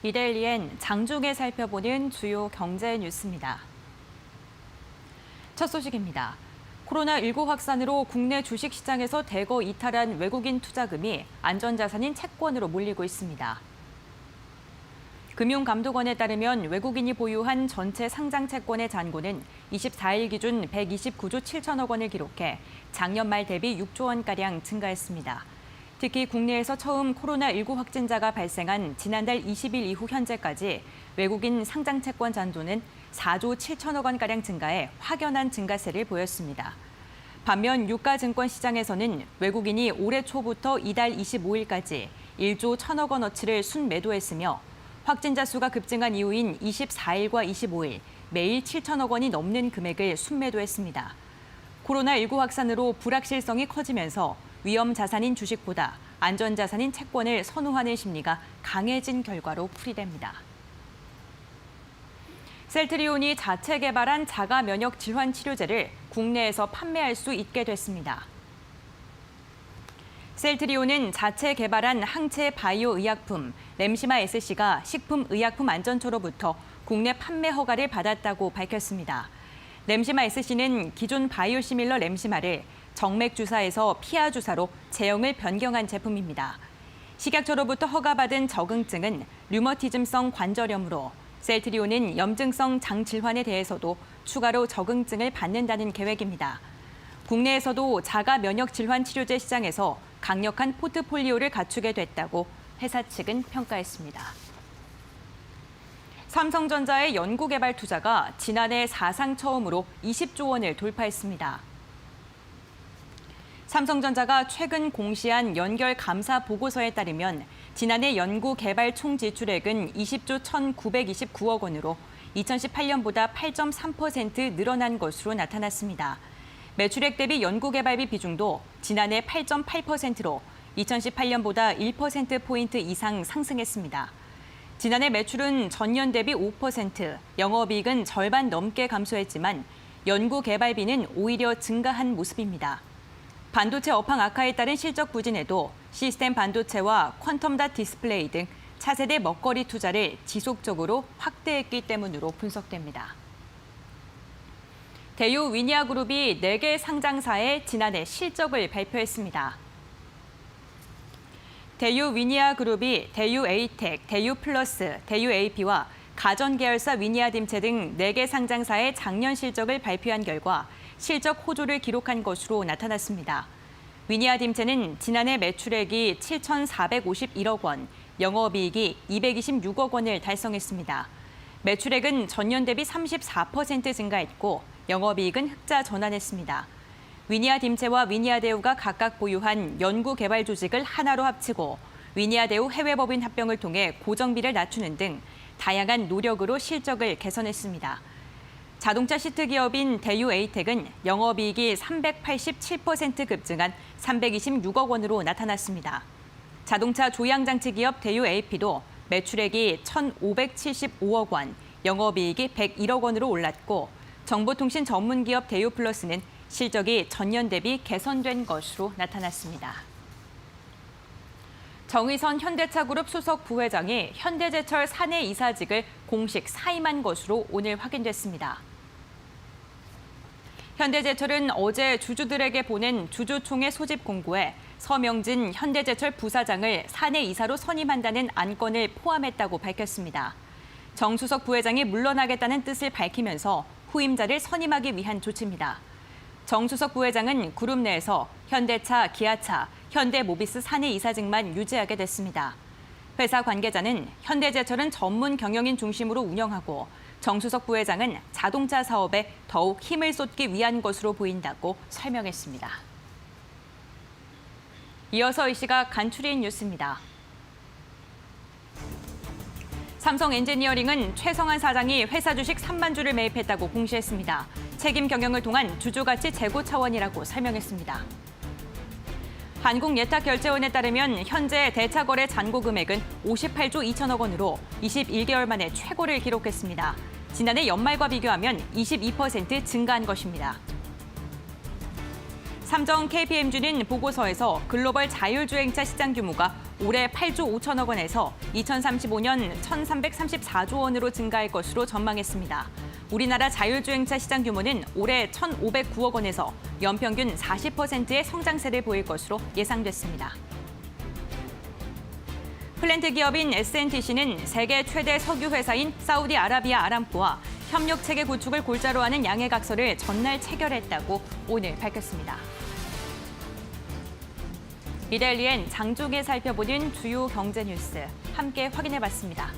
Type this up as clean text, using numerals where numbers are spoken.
이데일리엔 장중에 살펴보는 주요 경제 뉴스입니다. 첫 소식입니다. 코로나19 확산으로 국내 주식시장에서 대거 이탈한 외국인 투자금이 안전자산인 채권으로 몰리고 있습니다. 금융감독원에 따르면 외국인이 보유한 전체 상장 채권의 잔고는 24일 기준 129조 7천억 원을 기록해 작년 말 대비 6조 원가량 증가했습니다. 특히 국내에서 처음 코로나19 확진자가 발생한 지난달 20일 이후 현재까지 외국인 상장 채권 잔고는 4조 7천억 원가량 증가해 확연한 증가세를 보였습니다. 반면 유가증권 시장에서는 외국인이 올해 초부터 이달 25일까지 1조 1천억 원어치를 순매도했으며 확진자 수가 급증한 이후인 24일과 25일 매일 7천억 원이 넘는 금액을 순매도했습니다. 코로나19 확산으로 불확실성이 커지면서 위험 자산인 주식보다 안전 자산인 채권을 선호하는 심리가 강해진 결과로 풀이됩니다. 셀트리온이 자체 개발한 자가 면역 질환 치료제를 국내에서 판매할 수 있게 됐습니다. 셀트리온은 자체 개발한 항체 바이오 의약품 램시마 SC가 식품의약품안전처로부터 국내 판매 허가를 받았다고 밝혔습니다. 램시마 SC는 기존 바이오시밀러 램시마를 정맥 주사에서 피하 주사로 제형을 변경한 제품입니다. 식약처로부터 허가받은 적응증은 류머티즘성 관절염으로 셀트리온은 염증성 장 질환에 대해서도 추가로 적응증을 받는다는 계획입니다. 국내에서도 자가 면역 질환 치료제 시장에서 강력한 포트폴리오를 갖추게 됐다고 회사 측은 평가했습니다. 삼성전자의 연구개발 투자가 지난해 사상 처음으로 20조 원을 돌파했습니다. 삼성전자가 최근 공시한 연결 감사 보고서에 따르면 지난해 연구개발 총 지출액은 20조 1,929억 원으로 2018년보다 8.3% 늘어난 것으로 나타났습니다. 매출액 대비 연구개발비 비중도 지난해 8.8%로 2018년보다 1%포인트 이상 상승했습니다. 지난해 매출은 전년 대비 5%, 영업이익은 절반 넘게 감소했지만 연구개발비는 오히려 증가한 모습입니다. 반도체 업황 악화에 따른 실적 부진에도 시스템 반도체와 퀀텀닷 디스플레이 등 차세대 먹거리 투자를 지속적으로 확대했기 때문으로 분석됩니다. 대유 위니아그룹이 4개 상장사의 지난해 실적을 발표했습니다. 대유 위니아그룹이 대유 에이텍, 대유 플러스, 대유 AP와 가전 계열사 위니아딤체 등 4개 상장사의 작년 실적을 발표한 결과 실적 호조를 기록한 것으로 나타났습니다. 위니아딤체는 지난해 매출액이 7,451억 원, 영업이익이 226억 원을 달성했습니다. 매출액은 전년 대비 34% 증가했고 영업이익은 흑자 전환했습니다. 위니아딤체와 위니아데우가 각각 보유한 연구개발 조직을 하나로 합치고 위니아데우 해외법인 합병을 통해 고정비를 낮추는 등 다양한 노력으로 실적을 개선했습니다. 자동차 시트 기업인 대유 에이텍은 영업이익이 387% 급증한 326억 원으로 나타났습니다. 자동차 조향장치 기업 대유 AP도 매출액이 1,575억 원, 영업이익이 101억 원으로 올랐고 정보통신 전문 기업 대유 플러스는 실적이 전년 대비 개선된 것으로 나타났습니다. 정의선 현대차그룹 수석 부회장이 현대제철 사내 이사직을 공식 사임한 것으로 오늘 확인됐습니다. 현대제철은 어제 주주들에게 보낸 주주총회 소집 공고에 서명진 현대제철 부사장을 사내 이사로 선임한다는 안건을 포함했다고 밝혔습니다. 정 수석 부회장이 물러나겠다는 뜻을 밝히면서 후임자를 선임하기 위한 조치입니다. 정 수석 부회장은 그룹 내에서 현대차, 기아차, 현대모비스 사내 이사직만 유지하게 됐습니다. 회사 관계자는 현대제철은 전문 경영인 중심으로 운영하고 정 수석 부회장은 자동차 사업에 더욱 힘을 쏟기 위한 것으로 보인다고 설명했습니다. 이어서 이 시각 간추린 뉴스입니다. 삼성 엔지니어링은 최성한 사장이 회사 주식 3만 주를 매입했다고 공시했습니다. 책임 경영을 통한 주주 가치 제고 차원이라고 설명했습니다. 한국예탁결제원에 따르면 현재 대차 거래 잔고 금액은 58조 2천억 원으로 21개월 만에 최고를 기록했습니다. 지난해 연말과 비교하면 22% 증가한 것입니다. 삼정 KPMG는 보고서에서 글로벌 자율주행차 시장 규모가 올해 8조 5천억 원에서 2035년 1,334조 원으로 증가할 것으로 전망했습니다. 우리나라 자율주행차 시장 규모는 올해 1,509억 원에서 연평균 40%의 성장세를 보일 것으로 예상됐습니다. 플랜트 기업인 SNTC는 세계 최대 석유 회사인 사우디아라비아 아람코와 협력 체계 구축을 골자로 하는 양해각서를 전날 체결했다고 오늘 밝혔습니다. 이데일리엔 장중에 살펴보는 주요 경제 뉴스 함께 확인해봤습니다.